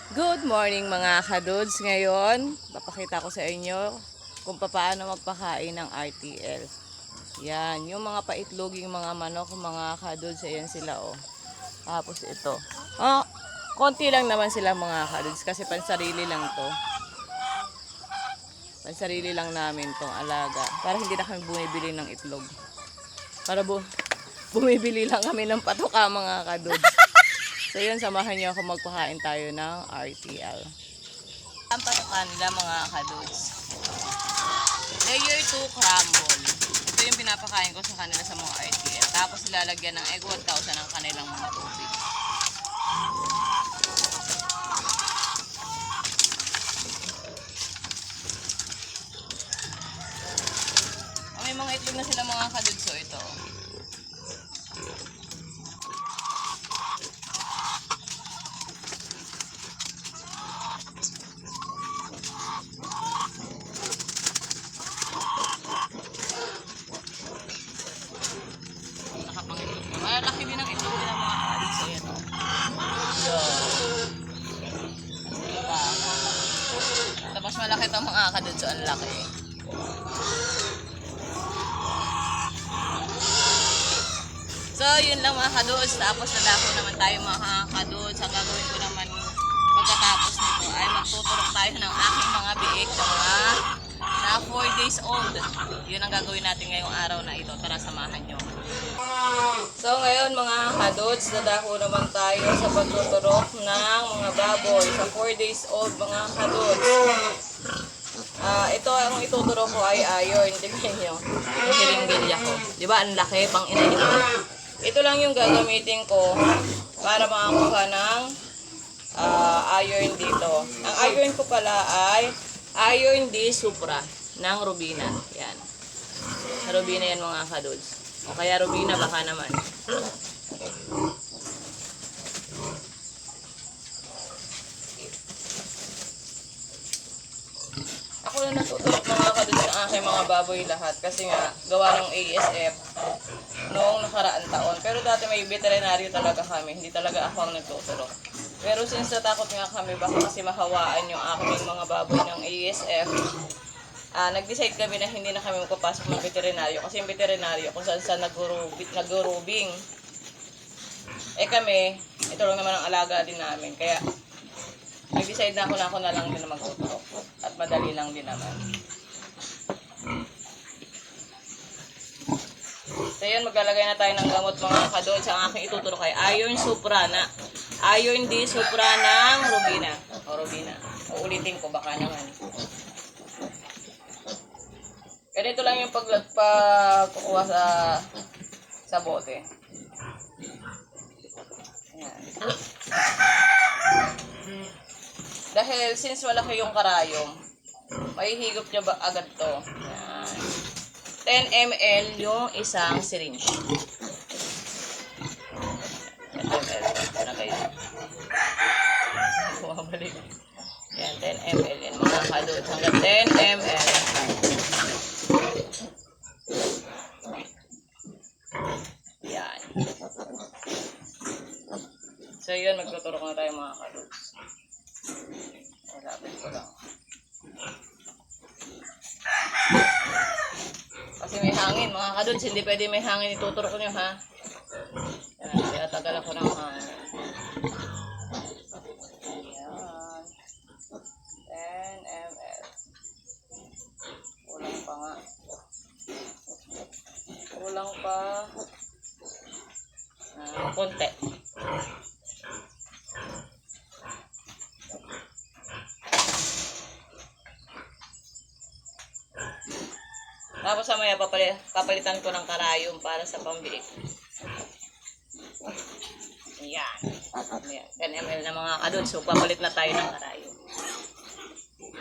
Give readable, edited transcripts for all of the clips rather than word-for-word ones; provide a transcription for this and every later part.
Good morning mga kadudes. Ngayon, papakita ko sa inyo kung paano magpakain ng RTL. Yan, yung mga paitloging mga manok, mga kadudes, ayan sila oh. Tapos ito. Oh, konti lang naman sila mga kadudes kasi pansarili lang to. Pansarili lang namin tong alaga. Para hindi na kami bumibili ng itlog. Para bumibili lang kami ng patoka mga kadudes. So yun, samahan niyo ako magpakain tayo ng RTL. Ang patokan nila mga kadudes. Layer 2 crumble. Ito yung pinapakain ko sa kanila sa mga RTL. Tapos ilalagyan ng egg 1,000 ang kanilang mga tubig. May mga itlog na sila mga kadudes. So ito. Laki din ang itlog nila mga kadudes. So yan o. Diba? Tapos malaki itong mga kadudes. So ang laki. So yun lang mga kadudes. Tapos nadako naman tayo mga kadudes. Ang gagawin ko naman pagkatapos nito ay magtuturok tayo ng aking mga biik na 4 days old. Yun ang gagawin natin ngayong araw na ito. Tara, samahan nyo. So ngayon mga kadudes, dadako naman tayo sa pagtuturok ng mga baboy sa 4 days old mga kadudes. Ito ang ituturo ko ay iron. Tignan nyo. Yung hiling-bilya ko. Diba ang laki pang ina-ito. Ito lang yung gagamitin ko para makakuha ng iron dito. Ang iron ko pala ay iron D Supra ng Rubina. Yan. Rubina yan mga kadudes. O kaya Rubina baka naman. Ako na natuturok mga kadudes sa aking mga baboy lahat kasi nga gawa ng ASF noong nakaraan taon. Pero dati may veterinaryo talaga kami, hindi talaga ako ang nagtuturok. Pero since natakot nga kami baka kasi mahawaan yung aking mga baboy ng ASF, nag-decide kami na hindi na kami magpapasok ng veterinaryo kasi yung veterinaryo kung saan nag-rubing. Kami, ito lang naman ang alaga din namin. Kaya nag-decide na ako na lang din na magtuturok. At madali lang din naman. So yun, maglalagay na tayo ng gamot mga kadudes. Ang aking ituturok ay Iron Supra na Iron D Supra ng Rubina. O Rubina. Uulitin ko baka naman. Ganito lang yung pagkukuha sa bote. Ayan. Dahil since malaki yung karayom, mahihigop niya ba agad to. Ayan. 10 ml yung isang syringe. 10 ml. Ano kayo? Bumabalik. Ayan, 10 ml yan mga kadudes. Hanggang 10 ml. Yan. So yun, magtuturok na tayo mga kadudes. Lapit ko lang. Kasi may hangin mga kadudes, hindi pwede may hangin ituturok nyo ha. Yan, kaya tagal ako ng hangin. Yan. 10 ml. Kulang pa nga. Kulang pa. Konti. Tapos mamaya papalitan ko ng karayom para sa pambiik. Yan. 10 ml na mga kadudes. So papalit na tayo ng karayom.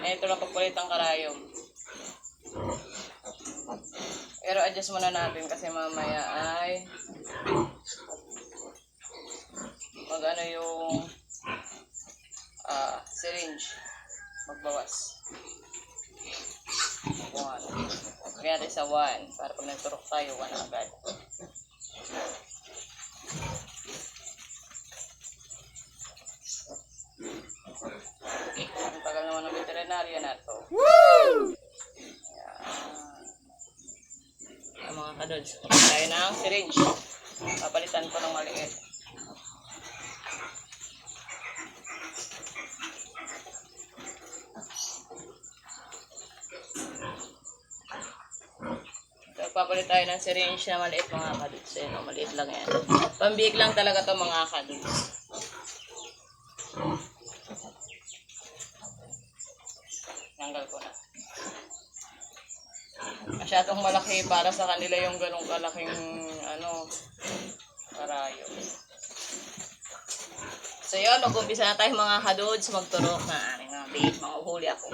Ito na papalit ng karayom. Pero adjust muna natin kasi mamaya ay mag-ano yung syringe. Magbawas. Kaya natin sa 1 para pag nagturok tayo 1 agad. senaryo na to. Ayan, mga kadods. Kapag tayo ng syringe. Papalitan ko ng maliit. Papalit tayo ng syringe na maliit mga kadudes. Ayan, maliit lang yan. Pambiik lang talaga to mga kadudes. Tanggal ko na. Masyadong malaki para sa kanila yung ganong kalaking karayo. So yun, mag-umpisa na tayo mga kadudes magturok na aming mga bait. Mga uhuli ako.